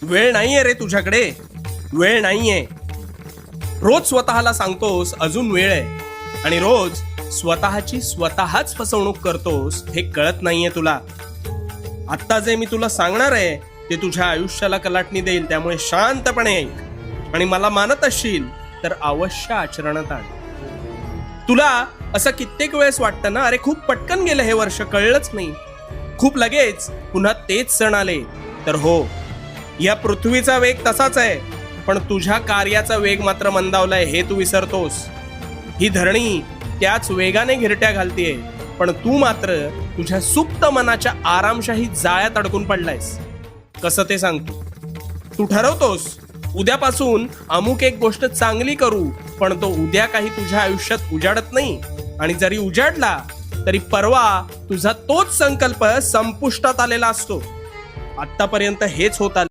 वेळ नाहीये रे तुझ्याकडे, वेळ नाहीये. रोज स्वतःला सांगतोस अजून वेळ आहे, आणि रोज स्वतःची स्वतःच फसवणूक करतोस हे कळत नाहीये तुला. आत्ता जे मी तुला सांगणार आहे ते तुझ्या आयुष्याला कलाटणी देईल, त्यामुळे शांतपणे ऐक आणि मला मानत असशील तर अवश्य आचरणात आण. तुला असं कित्येक वेळेस वाटतं ना, अरे खूप पटकन गेलं हे वर्ष, कळलंच नाही, खूप लगेच पुन्हा तेच सण आले. तर हो, या पृथ्वीचा वेग तसाच आहे, पण तुझ्या कार्याचा वेग मात्र मंदावलाय हे तू विसरतोस. ही धरणी त्याच वेगाने घिरट्या घालतीये, पण तू मात्र तुझ्या सुप्त मनाच्या आरामशाही जाळ्यात अडकून पडलायस. कसं ते सांगतो. तू ठरवतोस उद्यापासून अमुक एक गोष्ट चांगली करू, पण तो उद्या काही तुझ्या आयुष्यात उजाडत नाही, आणि जरी उजाडला तरी परवा तुझा तोच संकल्प संपुष्टात आलेला असतो. आतापर्यंत हेच होत आले.